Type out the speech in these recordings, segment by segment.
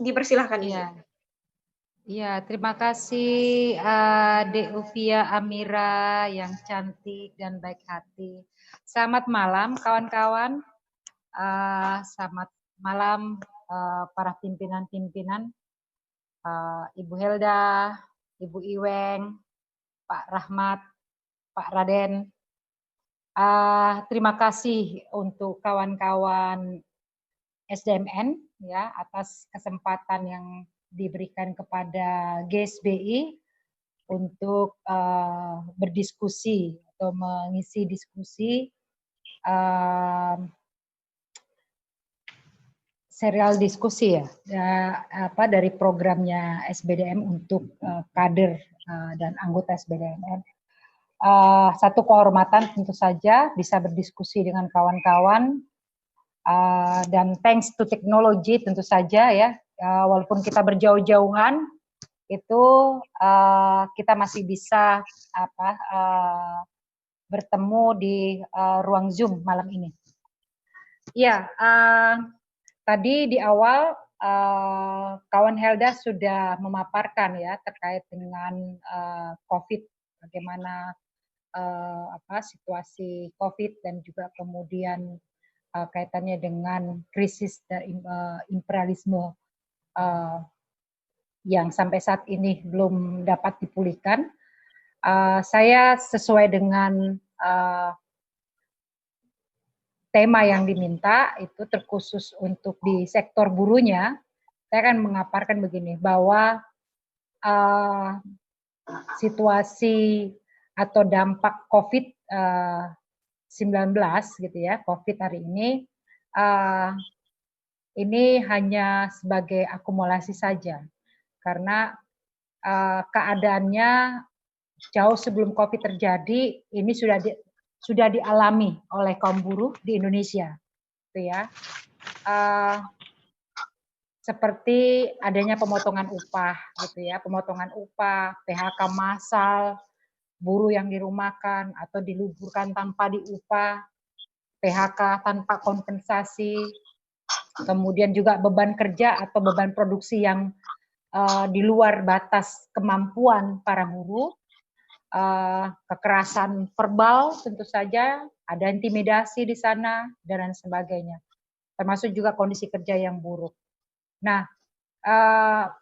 Dipersilahkan Ibu. Iya. Iya, terima kasih Dek Uvia Amira yang cantik dan baik hati. Selamat malam kawan-kawan. Selamat malam para pimpinan-pimpinan, Ibu Helda, Ibu Iweng, Pak Rahmat, Pak Raden. Terima kasih untuk kawan-kawan SDMN ya atas kesempatan yang diberikan kepada GSBI untuk berdiskusi atau mengisi diskusi serial diskusi dari programnya SBDM untuk kader dan anggota SBDMN. Satu kehormatan tentu saja bisa berdiskusi dengan kawan-kawan dan thanks to teknologi tentu saja ya, walaupun kita berjauh-jauhan itu kita masih bisa bertemu di ruang Zoom malam ini. Ya, tadi di awal kawan Helda sudah memaparkan ya terkait dengan COVID, bagaimana situasi COVID dan juga kemudian kaitannya dengan krisis dan imperialisme yang sampai saat ini belum dapat dipulihkan. Saya sesuai dengan tema yang diminta itu terkhusus untuk di sektor buruhnya, saya akan mengaparkan begini bahwa situasi atau dampak COVID-19 gitu ya, COVID hari ini hanya sebagai akumulasi saja, karena keadaannya jauh sebelum COVID terjadi, ini sudah dialami oleh kaum buruh di Indonesia, gitu ya. Seperti adanya pemotongan upah, gitu ya, pemotongan upah, PHK massal, buruh yang dirumahkan atau diliburkan tanpa diupah, PHK tanpa kompensasi, kemudian juga beban kerja atau beban produksi yang di luar batas kemampuan para buruh, kekerasan verbal tentu saja, ada intimidasi di sana dan lain sebagainya, termasuk juga kondisi kerja yang buruk. Nah,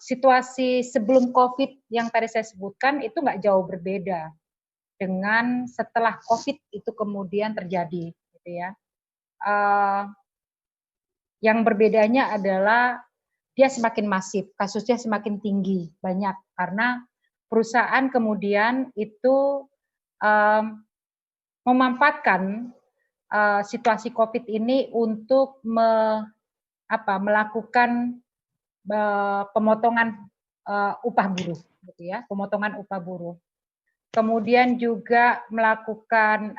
situasi sebelum COVID yang tadi saya sebutkan itu nggak jauh berbeda dengan setelah COVID itu kemudian terjadi, gitu ya. Yang berbedanya adalah dia semakin masif, kasusnya semakin tinggi, banyak, karena perusahaan kemudian itu memanfaatkan situasi COVID ini untuk melakukan pemotongan upah buruh, gitu ya, pemotongan upah buruh. Kemudian juga melakukan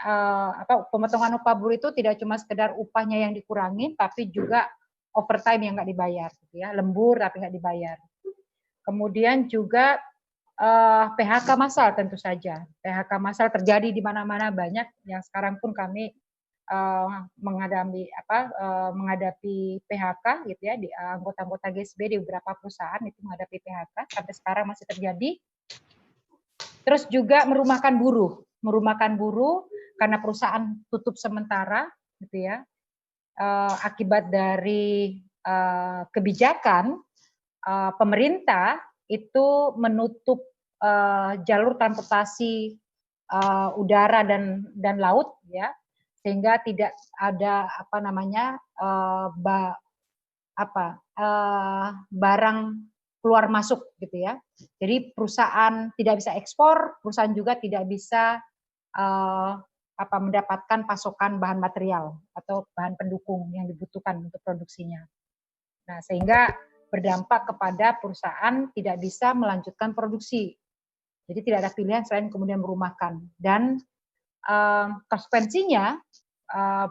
pemotongan upah buruh itu tidak cuma sekedar upahnya yang dikurangi, tapi juga overtime yang nggak dibayar, gitu ya, lembur tapi nggak dibayar. Kemudian juga PHK massal tentu saja, PHK massal terjadi di mana-mana banyak. Yang sekarang pun kami menghadapi PHK, gitu ya, di anggota-anggota GSB di beberapa perusahaan itu menghadapi PHK sampai sekarang masih terjadi. Terus juga merumahkan buruh karena perusahaan tutup sementara, gitu ya, akibat dari kebijakan pemerintah itu menutup jalur transportasi udara dan laut, ya, sehingga tidak ada barang keluar masuk, gitu ya. Jadi perusahaan tidak bisa ekspor, perusahaan juga tidak bisa mendapatkan pasokan bahan material atau bahan pendukung yang dibutuhkan untuk produksinya. Nah, sehingga berdampak kepada perusahaan tidak bisa melanjutkan produksi. Jadi tidak ada pilihan selain kemudian merumahkan. Dan konsekuensinya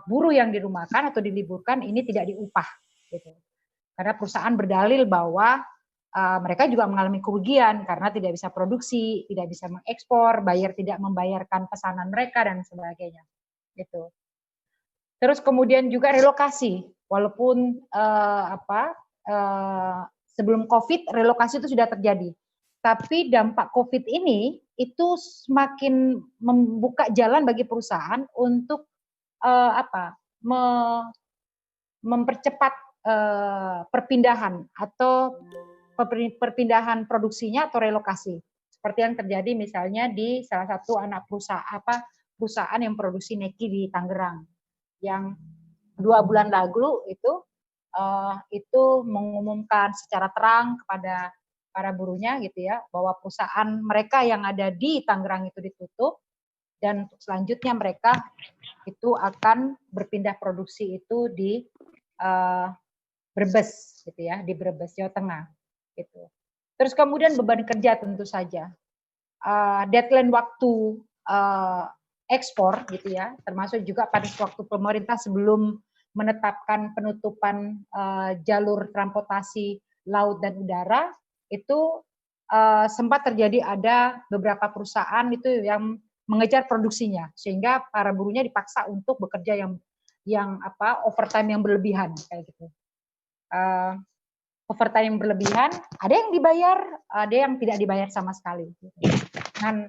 buruh yang dirumahkan atau diliburkan ini tidak diupah, gitu. Karena perusahaan berdalil bahwa mereka juga mengalami kerugian karena tidak bisa produksi, tidak bisa mengekspor, buyer tidak membayarkan pesanan mereka dan sebagainya. Gitu. Terus kemudian juga relokasi, walaupun sebelum COVID relokasi itu sudah terjadi. Tapi dampak COVID ini itu semakin membuka jalan bagi perusahaan untuk mempercepat perpindahan atau perpindahan produksinya atau relokasi. Seperti yang terjadi misalnya di salah satu anak perusahaan yang produksi neki di Tangerang, yang 2 bulan lalu itu mengumumkan secara terang kepada para buruhnya gitu ya, bahwa perusahaan mereka yang ada di Tangerang itu ditutup, dan selanjutnya mereka itu akan berpindah produksi itu di Brebes gitu ya, di Brebes Jawa Tengah gitu. Terus kemudian beban kerja tentu saja, deadline waktu ekspor gitu ya, termasuk juga pada waktu pemerintah sebelum menetapkan penutupan jalur transportasi laut dan udara itu sempat terjadi ada beberapa perusahaan itu yang mengejar produksinya, sehingga para buruhnya dipaksa untuk bekerja yang overtime yang berlebihan kayak gitu. Overtime yang berlebihan, ada yang dibayar, ada yang tidak dibayar sama sekali. Dengan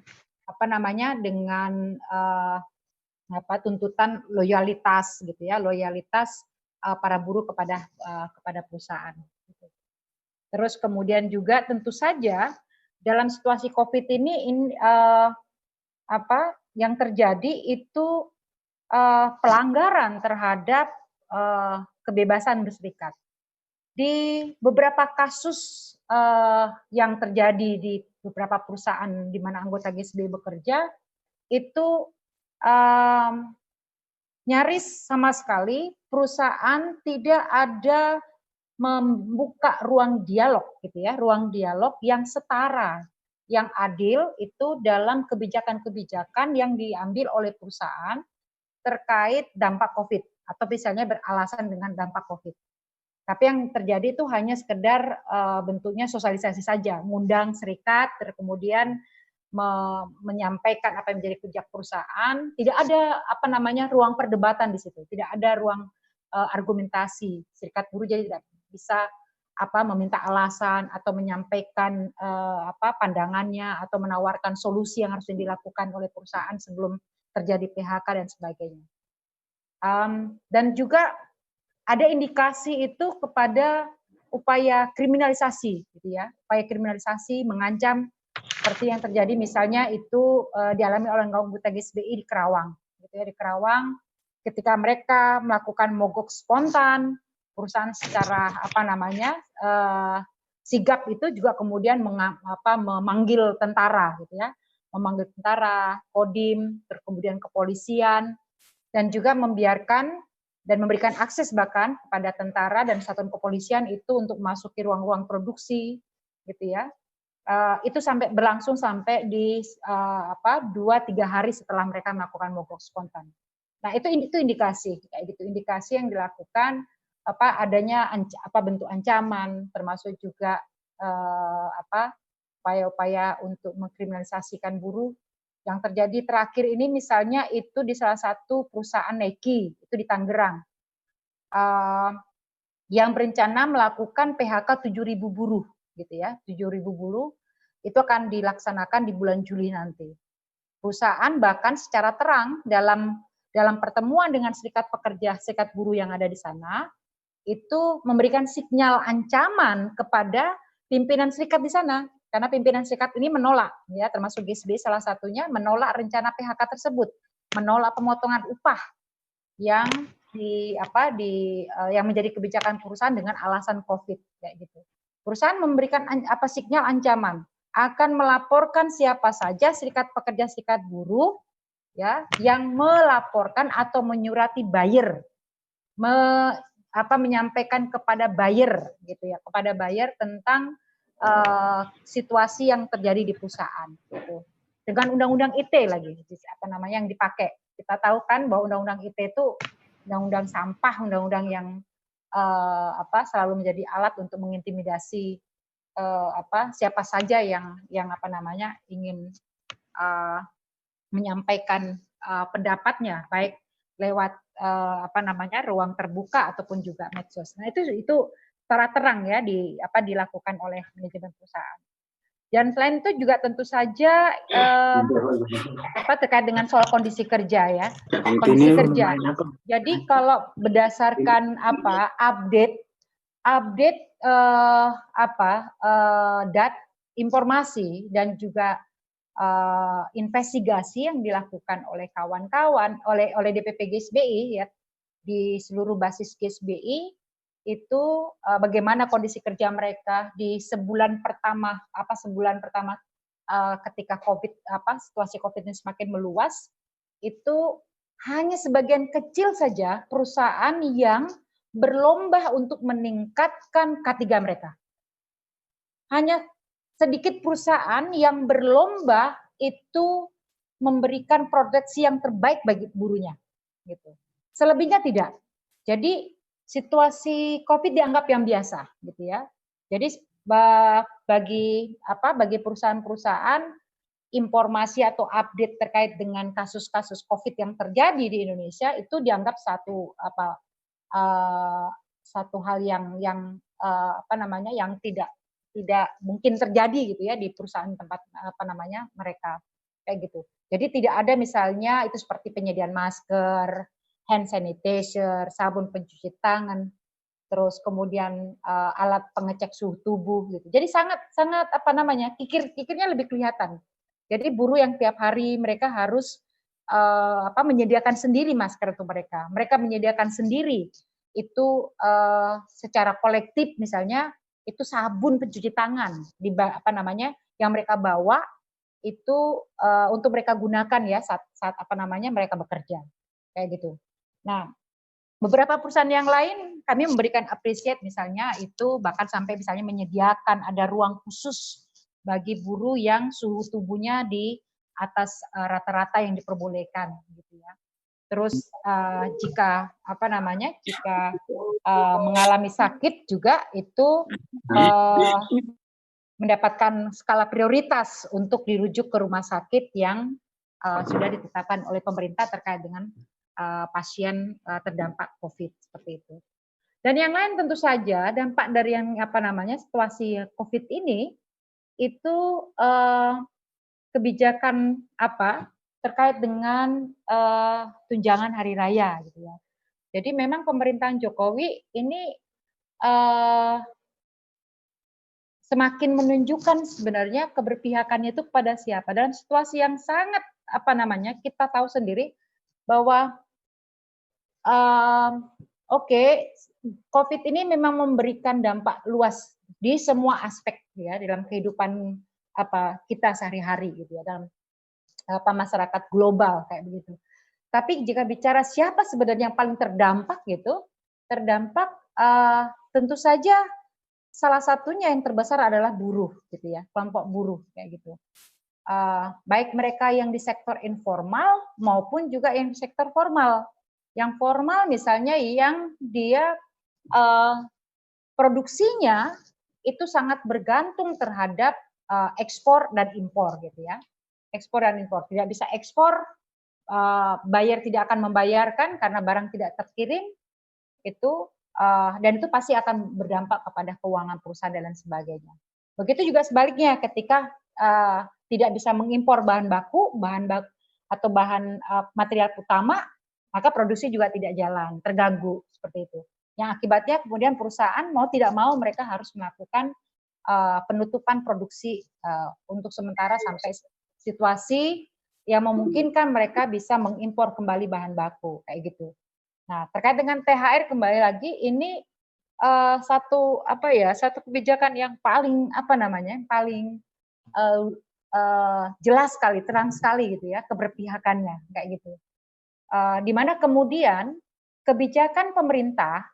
dengan tuntutan loyalitas gitu ya, loyalitas para buruh kepada perusahaan. Terus kemudian juga tentu saja dalam situasi COVID ini yang terjadi itu pelanggaran terhadap kebebasan berserikat. Di beberapa kasus yang terjadi di beberapa perusahaan di mana anggota GSBI bekerja, itu nyaris sama sekali perusahaan tidak ada membuka ruang dialog gitu ya, ruang dialog yang setara, yang adil itu dalam kebijakan-kebijakan yang diambil oleh perusahaan terkait dampak COVID atau misalnya beralasan dengan dampak COVID. Tapi yang terjadi itu hanya sekedar bentuknya sosialisasi saja, mengundang serikat, kemudian menyampaikan apa yang menjadi kebijakan perusahaan, tidak ada ruang perdebatan di situ, tidak ada ruang argumentasi. Serikat buruh jadi tidak bisa meminta alasan atau menyampaikan pandangannya atau menawarkan solusi yang harus dilakukan oleh perusahaan sebelum terjadi PHK dan sebagainya. Dan juga ada indikasi itu kepada upaya kriminalisasi, gitu ya, upaya kriminalisasi mengancam seperti yang terjadi misalnya itu dialami oleh anggota GSBI di Kerawang, gitu ya, di Kerawang ketika mereka melakukan mogok spontan, perusahaan secara sigap itu juga kemudian memanggil tentara, gitu ya, memanggil tentara, Kodim, terus kemudian kepolisian, dan juga membiarkan dan memberikan akses bahkan kepada tentara dan satuan kepolisian itu untuk masuki ruang-ruang produksi, gitu ya. Itu sampai berlangsung sampai di 2-3 hari setelah mereka melakukan mogok spontan. Nah itu indikasi, kayak gitu, indikasi yang dilakukan adanya bentuk ancaman, termasuk juga upaya-upaya untuk mengkriminalisasikan buruh. Yang terjadi terakhir ini misalnya itu di salah satu perusahaan neki itu di Tangerang yang berencana melakukan PHK 7.000 buruh gitu ya, 7.000 buruh itu akan dilaksanakan di bulan Juli nanti. Perusahaan bahkan secara terang dalam pertemuan dengan serikat pekerja, serikat buruh yang ada di sana itu memberikan sinyal ancaman kepada pimpinan serikat di sana. Karena pimpinan serikat ini menolak, ya, termasuk GSBI salah satunya menolak rencana PHK tersebut, menolak pemotongan upah yang yang menjadi kebijakan perusahaan dengan alasan COVID, kayak gitu. Perusahaan memberikan sinyal ancaman akan melaporkan siapa saja serikat pekerja, serikat buruh, ya, yang melaporkan atau menyurati buyer, menyampaikan kepada buyer, gitu ya, kepada buyer tentang situasi yang terjadi di perusahaan gitu. Dengan undang-undang ITE lagi yang dipakai. Kita tahu kan bahwa undang-undang ITE itu undang-undang sampah, undang-undang yang selalu menjadi alat untuk mengintimidasi siapa saja yang ingin menyampaikan pendapatnya baik lewat ruang terbuka ataupun juga medsos. Nah itu secara terang ya dilakukan oleh manajemen perusahaan. Dan selain itu juga tentu saja terkait dengan soal kondisi kerja ya, kondisi kerja. Jadi kalau berdasarkan update informasi dan juga investigasi yang dilakukan oleh kawan-kawan oleh DPP GSBI ya di seluruh basis GSBI itu bagaimana kondisi kerja mereka di sebulan pertama ketika situasi COVID ini semakin meluas, itu hanya sebagian kecil saja perusahaan yang berlomba untuk meningkatkan K3 mereka. Hanya sedikit perusahaan yang berlomba itu memberikan proteksi yang terbaik bagi buruhnya, gitu. Selebihnya tidak. Jadi situasi COVID dianggap yang biasa, gitu ya. Jadi bagi perusahaan-perusahaan informasi atau update terkait dengan kasus-kasus COVID yang terjadi di Indonesia itu dianggap satu hal yang tidak mungkin terjadi gitu ya di perusahaan tempat mereka kayak gitu. Jadi tidak ada misalnya itu seperti penyediaan masker, hand sanitizer, sabun pencuci tangan, terus kemudian alat pengecek suhu tubuh gitu. Jadi sangat kikir-kikirnya lebih kelihatan. Jadi buruh yang tiap hari mereka harus menyediakan sendiri masker untuk mereka. Mereka menyediakan sendiri itu secara kolektif misalnya itu sabun pencuci tangan yang mereka bawa itu untuk mereka gunakan ya saat mereka bekerja kayak gitu. Nah, beberapa perusahaan yang lain kami memberikan appreciate misalnya itu bahkan sampai misalnya menyediakan ada ruang khusus bagi buruh yang suhu tubuhnya di atas rata-rata yang diperbolehkan gitu ya. Terus jika mengalami sakit juga itu mendapatkan skala prioritas untuk dirujuk ke rumah sakit yang sudah ditetapkan oleh pemerintah terkait dengan pasien terdampak COVID seperti itu. Dan yang lain tentu saja dampak dari yang situasi COVID ini itu kebijakan terkait dengan tunjangan hari raya gitu ya. Jadi memang pemerintahan Jokowi ini semakin menunjukkan sebenarnya keberpihakannya itu kepada siapa dalam situasi yang sangat kita tahu sendiri bahwa COVID ini memang memberikan dampak luas di semua aspek ya dalam kehidupan kita sehari-hari gitu ya dalam masyarakat global kayak begitu. Tapi jika bicara siapa sebenarnya yang paling terdampak tentu saja salah satunya yang terbesar adalah buruh gitu ya, kelompok buruh kayak gitu. Baik mereka yang di sektor informal maupun juga yang di sektor formal. Yang formal misalnya yang dia produksinya itu sangat bergantung terhadap ekspor dan impor gitu ya. Ekspor dan impor, tidak bisa ekspor, buyer tidak akan membayarkan karena barang tidak terkirim, itu dan itu pasti akan berdampak kepada keuangan perusahaan dan lain sebagainya. Begitu juga sebaliknya ketika tidak bisa mengimpor bahan baku atau bahan material utama, maka produksi juga tidak jalan, terganggu seperti itu. Yang akibatnya kemudian perusahaan mau tidak mau mereka harus melakukan penutupan produksi untuk sementara sampai situasi yang memungkinkan mereka bisa mengimpor kembali bahan baku kayak gitu. Nah, terkait dengan THR kembali lagi ini satu kebijakan yang paling paling jelas sekali, terang sekali gitu ya keberpihakannya kayak gitu. Di mana kemudian kebijakan pemerintah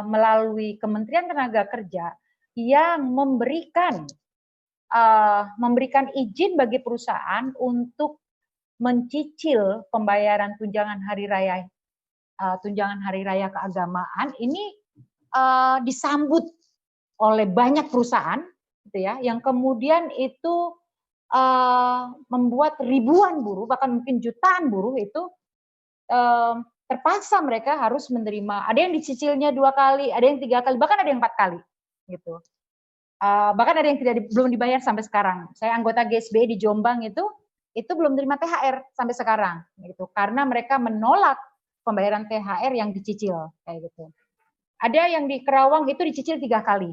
melalui Kementerian Tenaga Kerja yang memberikan izin bagi perusahaan untuk mencicil pembayaran tunjangan hari raya keagamaan ini disambut oleh banyak perusahaan gitu ya yang kemudian itu membuat ribuan buruh bahkan mungkin jutaan buruh itu terpaksa mereka harus menerima. Ada yang dicicilnya 2 kali, ada yang 3 kali, bahkan ada yang 4 kali, gitu. Bahkan ada yang belum dibayar sampai sekarang. Saya anggota GSBI di Jombang itu belum terima THR sampai sekarang, gitu. Karena mereka menolak pembayaran THR yang dicicil, kayak gitu. Ada yang di Kerawang itu dicicil 3 kali,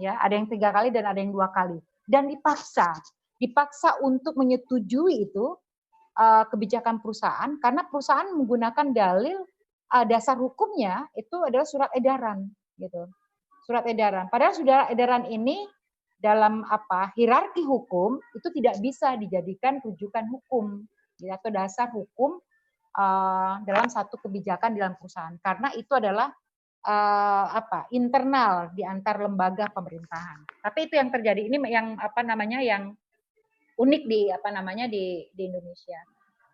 ya. Ada yang 3 kali dan ada yang 2 kali. Dan dipaksa untuk menyetujui itu kebijakan perusahaan karena perusahaan menggunakan dalil dasar hukumnya itu adalah surat edaran gitu. Surat edaran. Padahal surat edaran ini dalam hierarki hukum itu tidak bisa dijadikan rujukan hukum ya, atau dasar hukum dalam satu kebijakan di dalam perusahaan karena itu adalah internal di antar lembaga pemerintahan. Tapi itu yang terjadi ini yang yang unik di Indonesia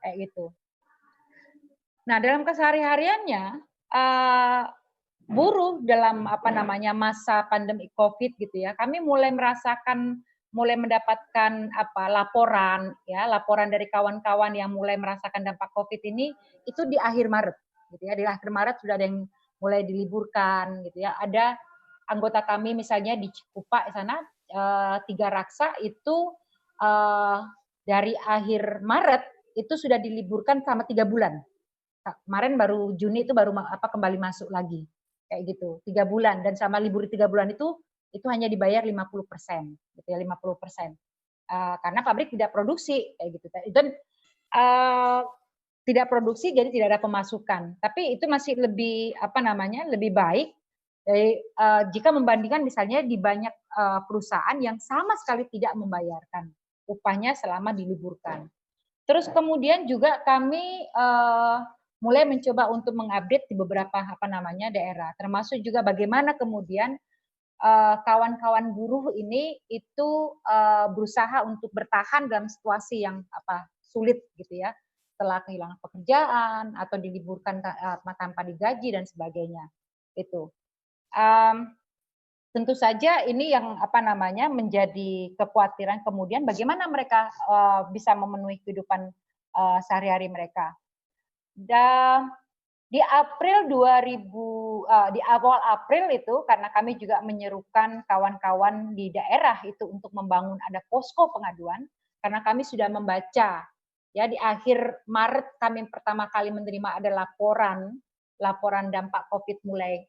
kayak gitu. Nah, dalam kesehari-hariannya buruh dalam masa pandemi Covid gitu ya, kami mulai mendapatkan laporan dari kawan-kawan yang mulai merasakan dampak Covid ini itu di akhir Maret gitu ya. Di akhir Maret sudah ada yang mulai diliburkan gitu ya. Ada anggota kami misalnya di Cikupa sana 3 Raksa itu dari akhir Maret itu sudah diliburkan selama 3 bulan. Kemarin baru Juni itu baru kembali masuk lagi. Kayak gitu, 3 bulan. Dan sama libur 3 bulan itu hanya dibayar 50%, gitu ya, 50%. Karena pabrik tidak produksi, kayak gitu. Dan tidak produksi jadi tidak ada pemasukan. Tapi itu masih lebih lebih baik jika membandingkan misalnya di banyak perusahaan yang sama sekali tidak membayarkan upahnya selama diliburkan. Terus kemudian juga kami mulai mencoba untuk mengupdate di beberapa daerah, termasuk juga bagaimana kemudian kawan-kawan buruh ini itu berusaha untuk bertahan dalam situasi yang sulit gitu ya, setelah kehilangan pekerjaan atau diliburkan tanpa digaji dan sebagainya. Itu. Tentu saja ini yang menjadi kekhawatiran kemudian bagaimana mereka bisa memenuhi kehidupan sehari-hari mereka. Dan di awal April itu karena kami juga menyerukan kawan-kawan di daerah itu untuk membangun ada posko pengaduan karena kami sudah membaca ya di akhir Maret kami pertama kali menerima ada laporan dampak Covid mulai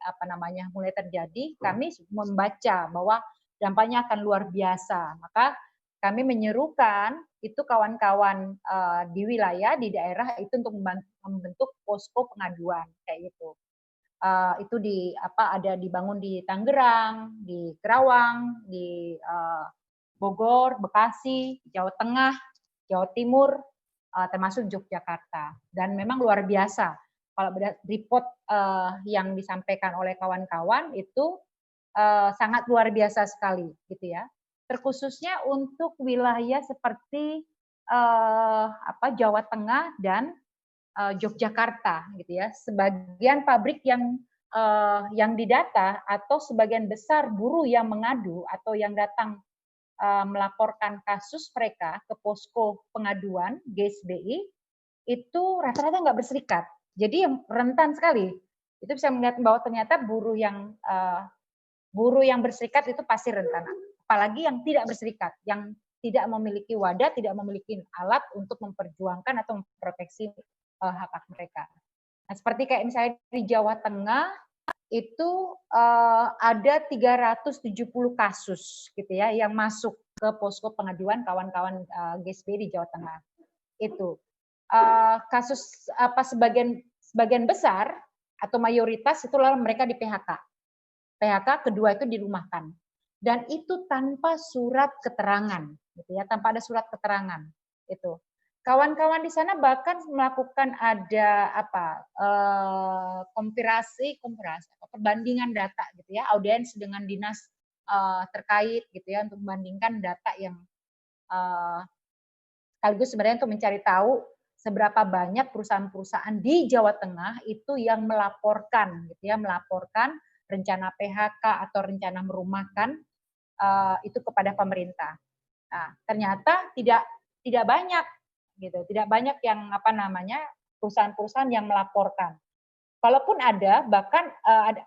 terjadi, kami membaca bahwa dampaknya akan luar biasa. Maka kami menyerukan itu kawan-kawan di wilayah di daerah itu untuk membentuk posko pengaduan kayak gitu. Itu ada dibangun di Tangerang, di Kerawang, di Bogor, Bekasi, Jawa Tengah, Jawa Timur, termasuk Yogyakarta. Dan memang luar biasa. Kalau report yang disampaikan oleh kawan-kawan itu sangat luar biasa sekali, gitu ya. Terkhususnya untuk wilayah seperti Jawa Tengah dan Yogyakarta, gitu ya. Sebagian pabrik yang didata atau sebagian besar buruh yang mengadu atau yang datang melaporkan kasus mereka ke posko pengaduan GSBI itu rata-rata nggak berserikat. Jadi yang rentan sekali. Itu bisa melihat bahwa ternyata buruh yang berserikat itu pasti rentan. Apalagi yang tidak berserikat, yang tidak memiliki wadah, tidak memiliki alat untuk memperjuangkan atau memproteksi hak-hak mereka. Nah, seperti kayak misalnya di Jawa Tengah itu ada 370 kasus gitu ya yang masuk ke posko pengaduan kawan-kawan GSBI di Jawa Tengah. Itu kasus sebagian besar atau mayoritas itulah mereka di PHK. PHK kedua itu dirumahkan. Dan itu tanpa surat keterangan, gitu ya, tanpa ada surat keterangan. Itu. Kawan-kawan di sana bahkan melakukan ada kompilasi perbandingan data gitu ya, audiens dengan dinas terkait gitu ya untuk membandingkan data yang sekaligus sebenarnya untuk mencari tahu seberapa banyak perusahaan-perusahaan di Jawa Tengah itu yang melaporkan gitu ya, melaporkan rencana PHK atau rencana merumahkan itu kepada pemerintah. Nah, ternyata tidak banyak gitu, tidak banyak yang perusahaan-perusahaan yang melaporkan. Kalaupun ada, bahkan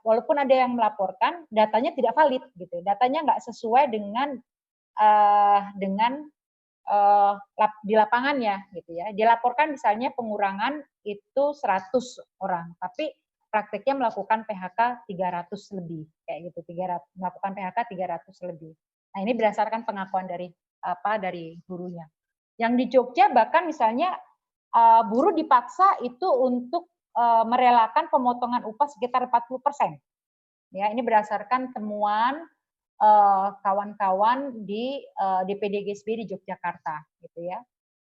walaupun ada yang melaporkan, datanya tidak valid gitu. Datanya nggak sesuai dengan di lapangannya gitu ya. Dilaporkan misalnya pengurangan itu 100 orang, tapi praktiknya melakukan PHK 300 lebih kayak gitu. Melakukan PHK 300 lebih. Nah, ini berdasarkan pengakuan dari gurunya. Yang di Jogja bahkan misalnya buruh dipaksa itu untuk merelakan pemotongan upah sekitar 40%. Ya, ini berdasarkan temuan kawan-kawan di DPD GSB di Yogyakarta gitu ya.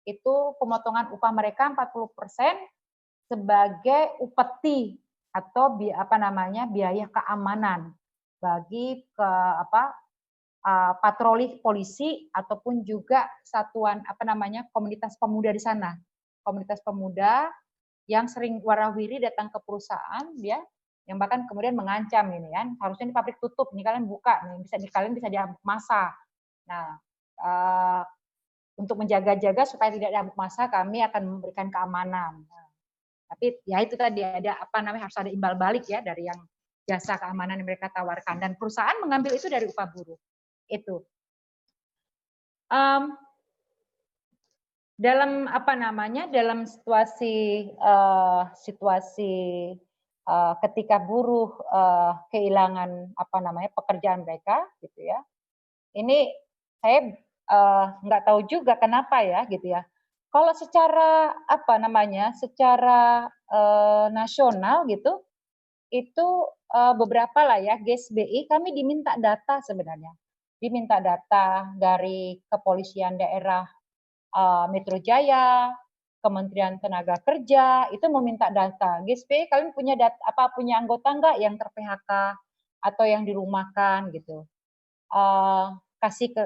Itu pemotongan upah mereka 40% sebagai upeti atau biaya keamanan bagi patroli polisi ataupun juga satuan komunitas pemuda di sana. Komunitas pemuda yang sering warawiri datang ke perusahaan ya, yang bahkan kemudian mengancam ini kan, harusnya ini pabrik tutup, ini kalian buka, nih kalian bisa diamuk massa. Nah, untuk menjaga-jaga supaya tidak diamuk massa, kami akan memberikan keamanan. Nah, tapi ya itu tadi harus ada imbal balik ya dari yang jasa keamanan yang mereka tawarkan, dan perusahaan mengambil itu dari upah buruh. Itu. Dalam dalam situasi ketika buruh kehilangan pekerjaan mereka gitu ya. Ini saya nggak tahu juga kenapa ya gitu ya. Kalau secara secara nasional gitu, itu beberapa lah ya GSBI kami diminta data sebenarnya. Diminta data dari kepolisian daerah Metro Jaya, Kementerian Tenaga Kerja, itu meminta data. GSP, kalian punya punya anggota nggak yang ter-PHK atau yang dirumahkan gitu. Kasih ke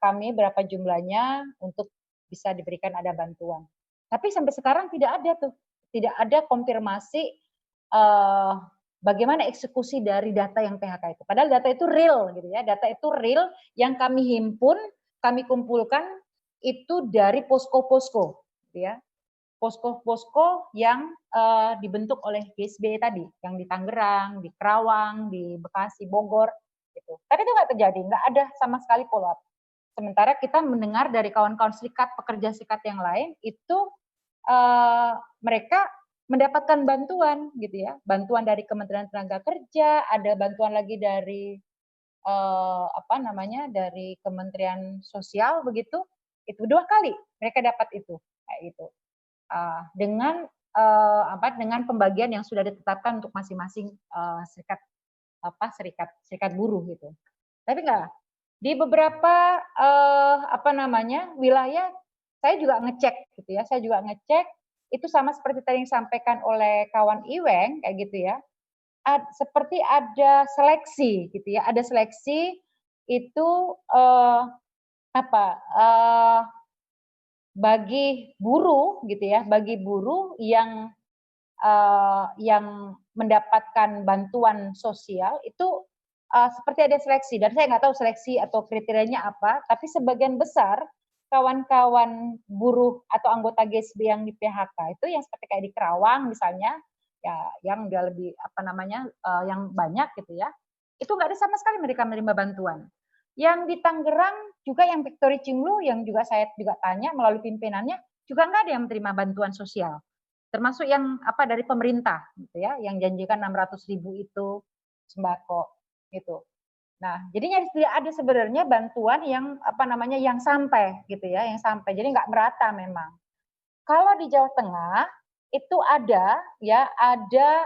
kami berapa jumlahnya untuk bisa diberikan ada bantuan. Tapi sampai sekarang tidak ada tuh, tidak ada konfirmasi bagaimana eksekusi dari data yang PHK itu. Padahal data itu real gitu ya, data itu real yang kami himpun, kami kumpulkan itu dari posko-posko, ya, posko-posko yang dibentuk oleh GSB tadi, yang di Tangerang, di Kerawang, di Bekasi, Bogor, gitu. Tapi itu nggak terjadi, nggak ada sama sekali follow up. Sementara kita mendengar dari kawan-kawan serikat, pekerja serikat yang lain, itu mereka mendapatkan bantuan, gitu ya, bantuan dari Kementerian Tenaga Kerja, ada bantuan lagi dari dari Kementerian Sosial begitu. Itu 2 kali mereka dapat itu kayak gitu dengan dengan pembagian yang sudah ditetapkan untuk masing-masing serikat buruh gitu. Tapi enggak, di beberapa wilayah saya juga ngecek gitu ya, saya juga ngecek itu sama seperti tadi yang disampaikan oleh kawan Iweng kayak gitu ya. Seperti ada seleksi gitu ya, ada seleksi itu bagi buruh gitu ya, bagi buruh yang mendapatkan bantuan sosial itu seperti ada seleksi, dan saya nggak tahu seleksi atau kriterianya apa, tapi sebagian besar kawan-kawan buruh atau anggota GSB yang di PHK itu yang seperti kayak di Kerawang misalnya, ya yang udah lebih yang banyak gitu ya, itu nggak ada sama sekali mereka menerima bantuan. Yang di Tangerang juga yang Victory Cinglu yang juga saya juga tanya melalui pimpinannya juga nggak ada yang menerima bantuan sosial, termasuk yang dari pemerintah gitu ya, yang janjikan 600.000 itu sembako gitu. Nah, jadi nyaris tidak ada sebenarnya bantuan yang yang sampai gitu ya, yang sampai. Jadi nggak merata memang. Kalau di Jawa Tengah itu ada ya, ada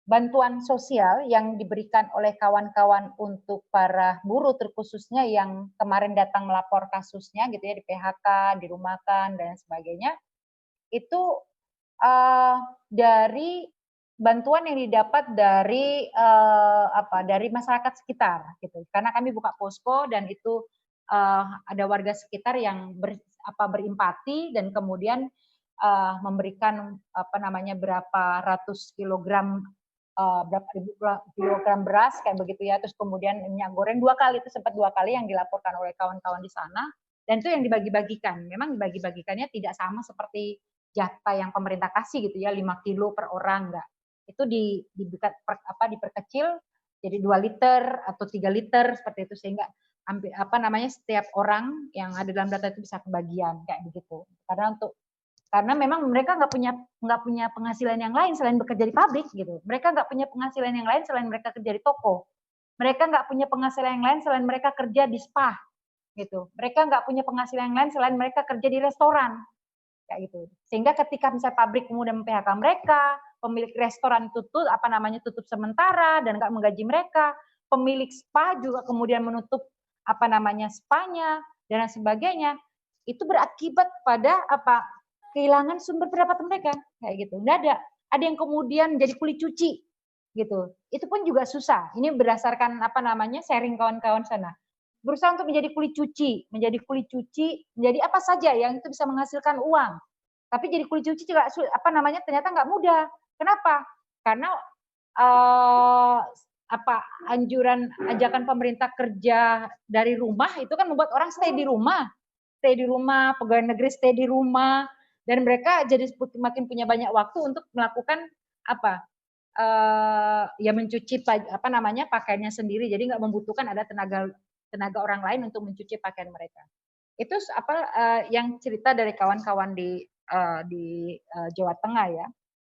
bantuan sosial yang diberikan oleh kawan-kawan untuk para buruh terkhususnya yang kemarin datang melapor kasusnya gitu ya, di PHK, dirumahkan dan sebagainya. Itu dari bantuan yang didapat dari dari masyarakat sekitar gitu. Karena kami buka posko dan itu ada warga sekitar yang berempati dan kemudian memberikan berapa ratus kilogram berapa ribu kilogram beras kayak begitu ya, terus kemudian minyak goreng 2 kali, itu sempat 2 kali yang dilaporkan oleh kawan-kawan di sana, dan itu yang dibagi-bagikan. Memang dibagi-bagikannya tidak sama seperti jatah yang pemerintah kasih gitu ya, 5 kilo per orang, enggak. Itu diperkecil jadi 2 liter atau 3 liter seperti itu, sehingga hampir setiap orang yang ada dalam data itu bisa kebagian kayak begitu. Karena memang mereka nggak punya penghasilan yang lain selain bekerja di pabrik gitu. Mereka nggak punya penghasilan yang lain selain mereka kerja di toko. Mereka nggak punya penghasilan yang lain selain mereka kerja di spa gitu. Mereka nggak punya penghasilan yang lain selain mereka kerja di restoran kayak gitu. Sehingga ketika misalnya pabrik kemudian PHK mereka, pemilik restoran tutup sementara dan nggak menggaji mereka, pemilik spa juga kemudian menutup spanya dan lain sebagainya, itu berakibat pada kehilangan sumber pendapatan mereka kayak gitu. Nggak ada yang kemudian jadi kulit cuci gitu. Itu pun juga susah. Ini berdasarkan sharing kawan-kawan sana. Berusaha untuk menjadi kulit cuci, menjadi apa saja yang itu bisa menghasilkan uang. Tapi jadi kulit cuci juga ternyata nggak mudah. Kenapa? Karena ajakan pemerintah kerja dari rumah itu kan membuat orang stay di rumah, pegawai negeri stay di rumah, dan mereka jadi makin punya banyak waktu untuk melakukan mencuci pakaiannya sendiri, jadi nggak membutuhkan ada tenaga orang lain untuk mencuci pakaian mereka. Itu yang cerita dari kawan-kawan di Jawa Tengah ya,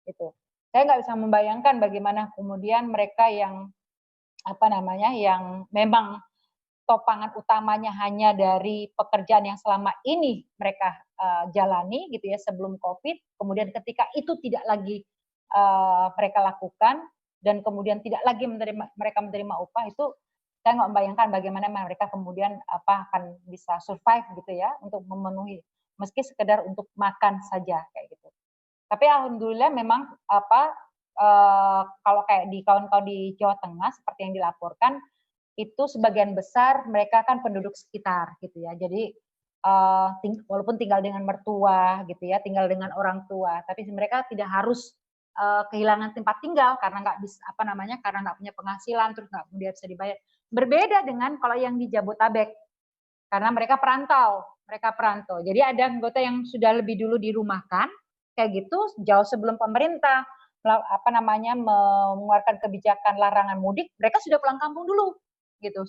itu. Saya nggak bisa membayangkan bagaimana kemudian mereka yang yang memang topangan utamanya hanya dari pekerjaan yang selama ini mereka jalani gitu ya sebelum COVID, kemudian ketika itu tidak lagi mereka lakukan dan kemudian tidak lagi mereka menerima upah, itu saya nggak membayangkan bagaimana mereka kemudian akan bisa survive gitu ya untuk memenuhi meski sekedar untuk makan saja kayak gitu. Tapi alhamdulillah memang kalau kayak di kawan-kawan di Jawa Tengah seperti yang dilaporkan itu sebagian besar mereka kan penduduk sekitar gitu ya. Jadi walaupun tinggal dengan mertua gitu ya, tinggal dengan orang tua, tapi mereka tidak harus kehilangan tempat tinggal karena nggak bisa karena nggak punya penghasilan terus nggak kemudian bisa dibayar. Berbeda dengan kalau yang di Jabotabek karena mereka perantau. Jadi ada anggota yang sudah lebih dulu dirumahkan kayak gitu jauh sebelum pemerintah mengeluarkan kebijakan larangan mudik, mereka sudah pulang kampung dulu gitu,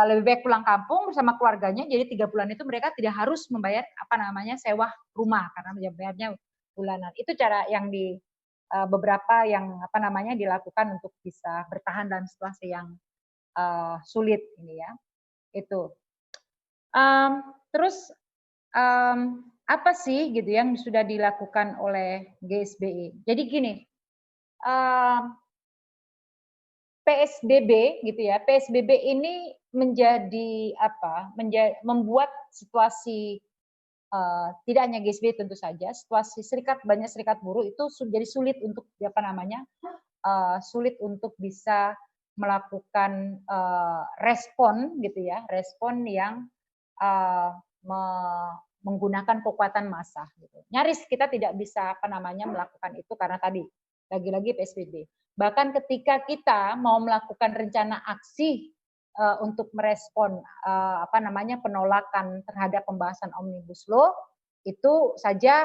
lebih baik pulang kampung bersama keluarganya, jadi 3 bulan itu mereka tidak harus membayar sewa rumah karena bayarnya bulanan. Itu cara yang di beberapa yang dilakukan untuk bisa bertahan dalam situasi yang sulit ini ya. Itu. Terus apa sih gitu yang sudah dilakukan oleh GSBI? Jadi gini, PSBB gitu ya, PSBB ini membuat situasi tidak hanya GSBI tentu saja, situasi banyak serikat buruh itu jadi sulit untuk sulit untuk bisa melakukan respon gitu ya, respon yang menggunakan kekuatan massa gitu. Nyaris kita tidak bisa melakukan itu karena tadi lagi-lagi PSBB. Bahkan ketika kita mau melakukan rencana aksi untuk merespon penolakan terhadap pembahasan Omnibus Law, itu saja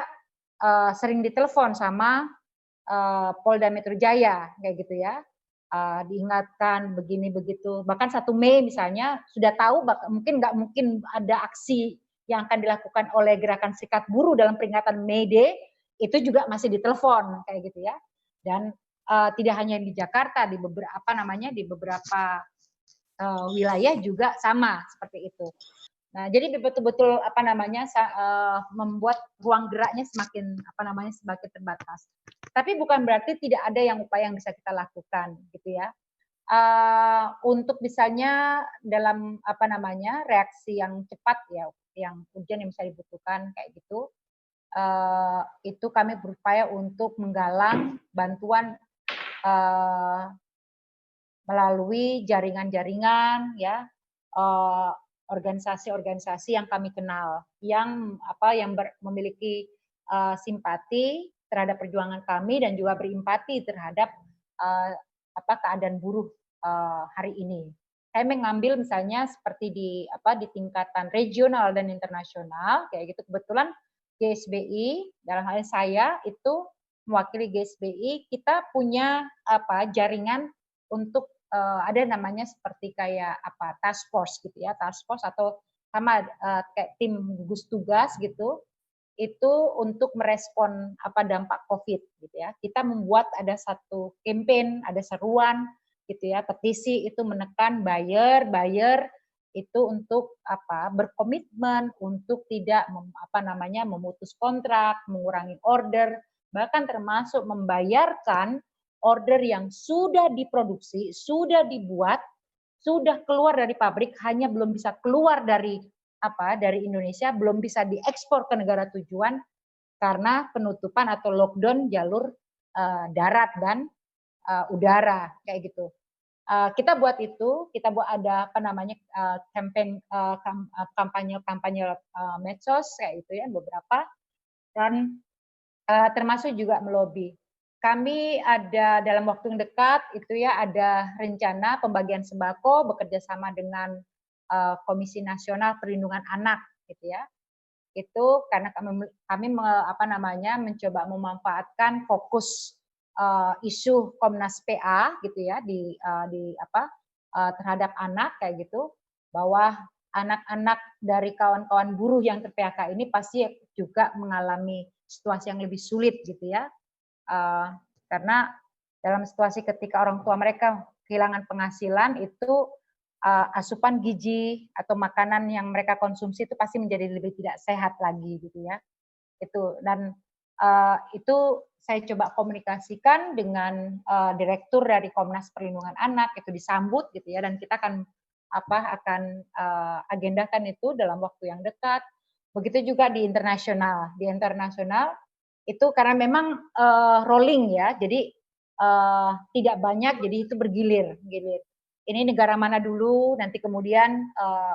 sering ditelepon sama Polda Metro Jaya kayak gitu ya. Diingatkan begini begitu. Bahkan 1 Mei misalnya sudah tahu nggak mungkin ada aksi yang akan dilakukan oleh gerakan serikat buruh dalam peringatan May Day, itu juga masih ditelepon kayak gitu ya. Dan tidak hanya di Jakarta, di beberapa wilayah juga sama seperti itu. Nah, jadi betul-betul membuat ruang geraknya semakin terbatas. Tapi bukan berarti tidak ada upaya yang bisa kita lakukan gitu ya. Untuk misalnya dalam reaksi yang cepat ya, yang urgent yang bisa dibutuhkan kayak gitu, itu kami berupaya untuk menggalang bantuan melalui jaringan-jaringan ya, organisasi-organisasi yang kami kenal, yang memiliki simpati terhadap perjuangan kami dan juga berempati terhadap keadaan buruh hari ini. Saya mengambil misalnya seperti di tingkatan regional dan internasional kayak gitu, kebetulan GSBI, dalam hal ini saya itu mewakili GSBI, kita punya jaringan untuk ada namanya seperti kayak task force gitu ya, task force atau sama kayak tim gugus tugas gitu, itu untuk merespon dampak COVID gitu ya. Kita membuat ada satu campaign, ada seruan gitu ya, petisi itu menekan buyer itu untuk berkomitmen untuk tidak memutus kontrak, mengurangi order, bahkan termasuk membayarkan order yang sudah diproduksi, sudah dibuat, sudah keluar dari pabrik, hanya belum bisa keluar dari Indonesia, belum bisa diekspor ke negara tujuan karena penutupan atau lockdown jalur darat dan udara kayak gitu. Kita buat itu, kita buat ada campaign kampanye medsos kayak itu ya beberapa, dan termasuk juga melobi. Kami ada dalam waktu yang dekat itu ya ada rencana pembagian sembako bekerja sama dengan Komisi Nasional Perlindungan Anak gitu ya. Itu karena kami mencoba memanfaatkan fokus isu Komnas PA gitu ya terhadap anak kayak gitu, bahwa anak-anak dari kawan-kawan buruh yang ter-PHK ini pasti juga mengalami situasi yang lebih sulit gitu ya, karena dalam situasi ketika orang tua mereka kehilangan penghasilan itu asupan gizi atau makanan yang mereka konsumsi itu pasti menjadi lebih tidak sehat lagi gitu ya. Itu dan itu saya coba komunikasikan dengan direktur dari Komnas Perlindungan Anak, itu disambut gitu ya, dan kita akan agendakan itu dalam waktu yang dekat. Begitu juga di internasional. Di internasional itu karena memang rolling ya, jadi tidak banyak, jadi itu bergilir. Ini negara mana dulu, nanti kemudian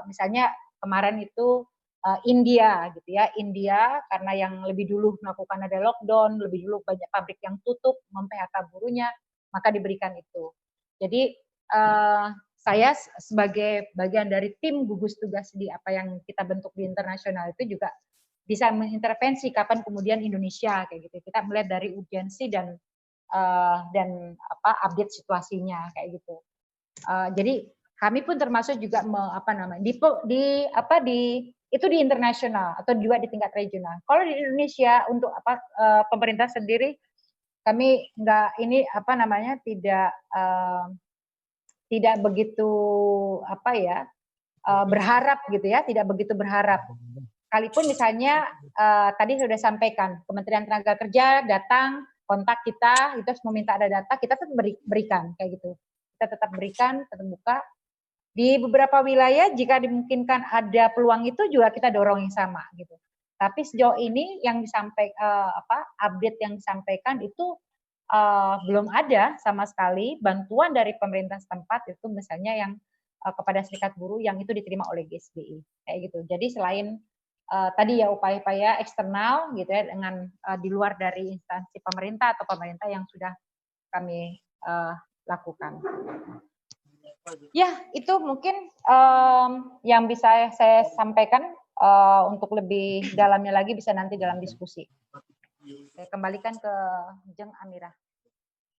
misalnya kemarin itu India gitu ya, India karena yang lebih dulu melakukan ada lockdown, lebih dulu banyak pabrik yang tutup, mem-PHK buruhnya, maka diberikan itu. Jadi saya sebagai bagian dari tim gugus tugas di apa yang kita bentuk di internasional itu juga bisa mengintervensi kapan kemudian Indonesia kayak gitu. Kita melihat dari urgensi dan update situasinya kayak gitu. Jadi kami pun termasuk juga itu di internasional atau juga di tingkat regional. Kalau di Indonesia untuk pemerintah sendiri kami tidak begitu berharap gitu ya, tidak begitu berharap. Kalaupun misalnya tadi sudah sampaikan Kementerian Tenaga Kerja datang kontak kita, itu meminta ada data, kita tetap berikan kayak gitu. Kita tetap berikan, tetap buka. Di beberapa wilayah jika dimungkinkan ada peluang itu juga kita dorong yang sama gitu. Tapi sejauh ini yang update yang disampaikan itu belum ada sama sekali bantuan dari pemerintah setempat itu misalnya yang kepada serikat buruh yang itu diterima oleh GSBI kayak gitu. Jadi selain tadi ya upaya-upaya eksternal gitu ya dengan di luar dari instansi pemerintah atau pemerintah yang sudah kami lakukan. Ya, itu mungkin yang bisa saya sampaikan. Untuk lebih dalamnya lagi bisa nanti dalam diskusi. Saya kembalikan ke Jeng Amira.